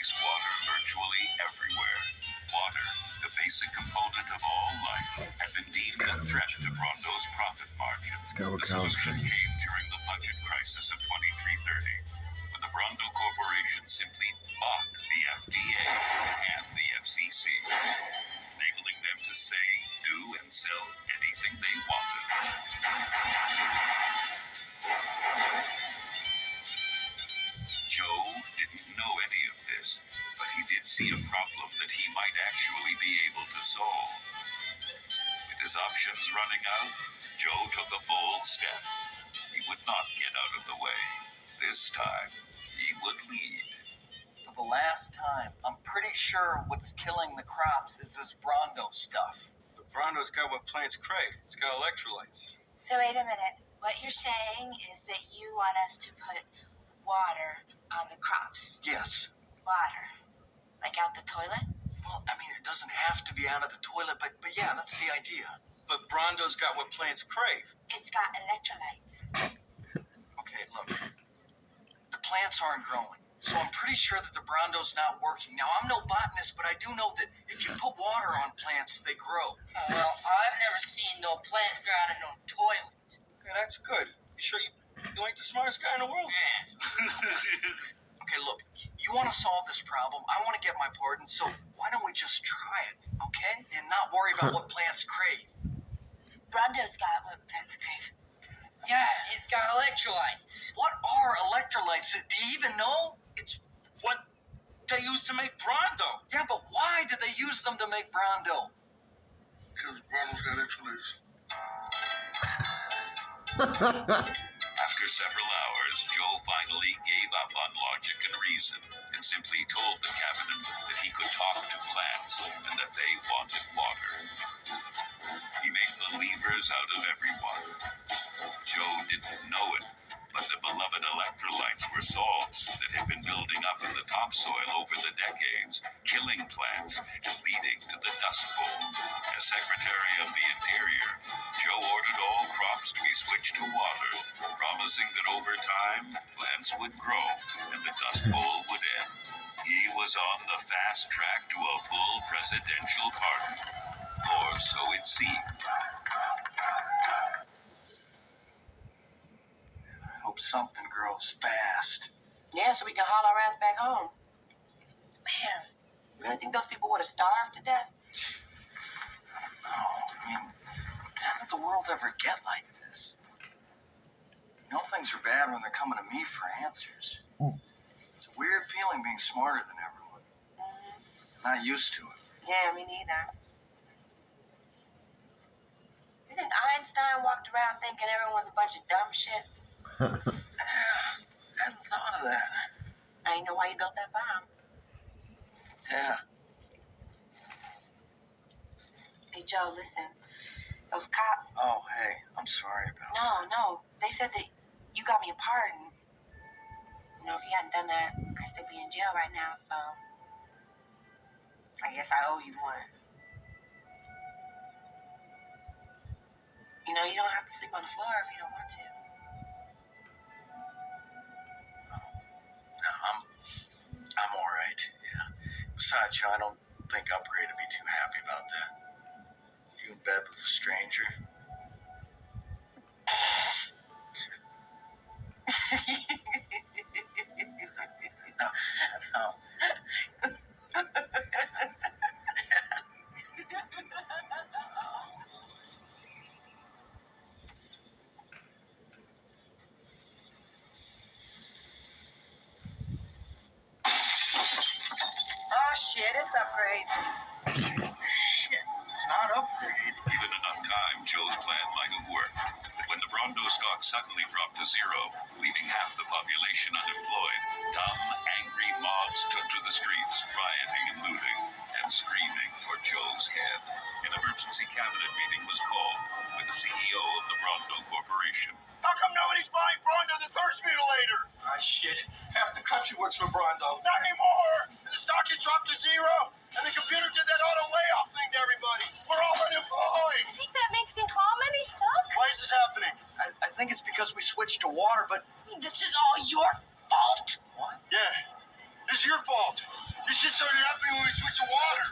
makes water virtually everywhere. Water, the basic component of all life, had been deemed a threat to brawndos' profit margins. The solution came during the budget crisis of 2330, when the Brawndo Corporation simply bought the FDA and the FCC, enabling them to say, do, and sell anything they wanted. Joe didn't know any of this, but he did see a problem that he might actually be able to solve. With his options running out, Joe took a bold step. He would not get out of the way. This time, he would lead. For the last time, I'm pretty sure what's killing the crops is this Brawndo stuff. But Brawndo's got what plants crave. It's got electrolytes. So wait a minute. What you're saying is that you want us to put water on the crops? Yes. Water? Like out the toilet? Well, I mean, it doesn't have to be out of the toilet, but yeah, that's the idea. But Brawndo's got what plants crave. It's got electrolytes. Okay, look. The plants aren't growing, so I'm pretty sure that the Brawndo's not working. Now, I'm no botanist, but I do know that if you put water on plants, they grow. Well, I've never seen no plants grow out of no toilet. Yeah, that's good. You sure you ain't the smartest guy in the world? Yeah. Okay, look, you want to solve this problem, I want to get my pardon, so why don't we just try it, okay? And not worry about what plants crave. Brawndo's got what plants crave. Yeah, it's got electrolytes. What are electrolytes? Do you even know? It's what they use to make Brawndo. Yeah, but why do they use them to make Brawndo? Because Brawndo's got electrolytes. After several hours, Joe finally gave up on logic and reason and simply told the cabinet that he could talk to plants and that they wanted water. He made believers out of everyone. Joe didn't know it, but the beloved electrolytes were salts that had been building up in the topsoil over the decades, killing plants and leading to the Dust Bowl. As Secretary of the Interior, Joe ordered all crops to be switched to water, promising that over time, plants would grow and the Dust Bowl would end. He was on the fast track to a full presidential pardon, or so it seemed. I hope something grows fast. Yeah, so we can haul our ass back home. Man, you really think those people would have starved to death? No, I mean, how did the world ever get like this? You know things are bad when they're coming to me for answers. It's a weird feeling being smarter than everyone. Not used to it. Yeah, me neither. You think Einstein walked around thinking everyone was a bunch of dumb shits? Yeah, hadn't thought of that. I ain't know why he built that bomb. Yeah. Hey, Joe, listen. Those cops... Oh, hey, I'm sorry about that. No. They said that you got me a pardon. You know, if you hadn't done that, I'd still be in jail right now, so... I guess I owe you one. You know, you don't have to sleep on the floor if you don't want to. No, I'm all right, yeah. Besides, I don't think Upgrade would be too happy about that. You in bed with a stranger? No. Oh, shit, it's Upgrade. It's not Upgrade. Given enough time, Joe's plan might have worked. But when the Brawndo stock suddenly dropped to zero, leaving half the population unemployed, dumb, angry mobs took to the streets, rioting and looting, and screaming for Joe's head. An emergency cabinet meeting was called with the CEO of the Brawndo Corporation. How come nobody's buying Brawndo the Thirst Mutilator? Ah, shit. Half the country works for Brawndo. Not anymore! The stock has dropped to zero, and the computer did that auto layoff thing to everybody. We're all unemployed! I think that makes me calm and he suck. Why is this happening? I think it's because we switched to water, but... This is all your fault. What? Yeah. This is your fault. This shit started happening when we switched to water.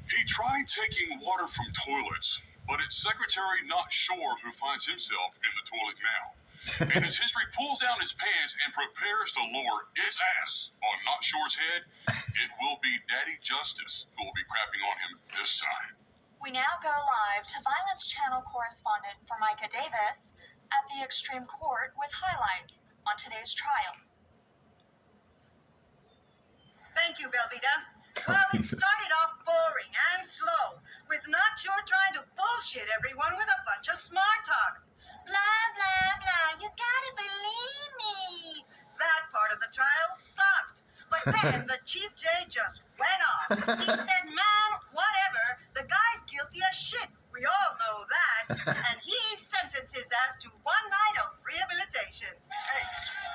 He tried taking water from toilets, but it's secretary not sure who finds himself in the toilet now. And as history pulls down his pants and prepares to lower its ass on Not Sure's head, it will be Daddy Justice who will be crapping on him this time. We now go live to Violence Channel correspondent Formica Davis at the Extreme Court with highlights on today's trial. Thank you, Velveeta. Well, it started off boring and slow, with Not Sure trying to bullshit everyone with a bunch of smart talk. Blah, blah, blah, you gotta believe me. That part of the trial sucked. But then the Chief J just went off. He said, man, whatever, the guy's guilty as shit. We all know that. And he sentenced his ass to 1 night of rehabilitation. Hey,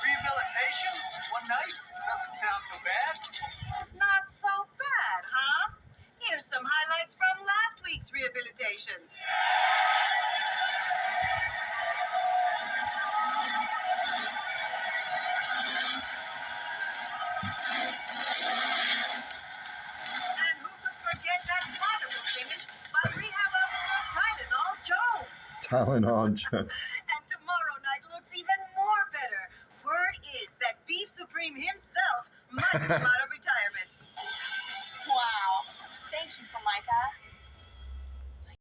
rehabilitation? One night? Doesn't sound so bad. Not so bad, huh? Here's some highlights from last week's rehabilitation. And who could forget that wonderful finish by rehab officer Tylenol Jones? Tylenol Jones. And tomorrow night looks even more better. Word is that Beef Supreme himself might come out of retirement. Wow. Thank you, Formica.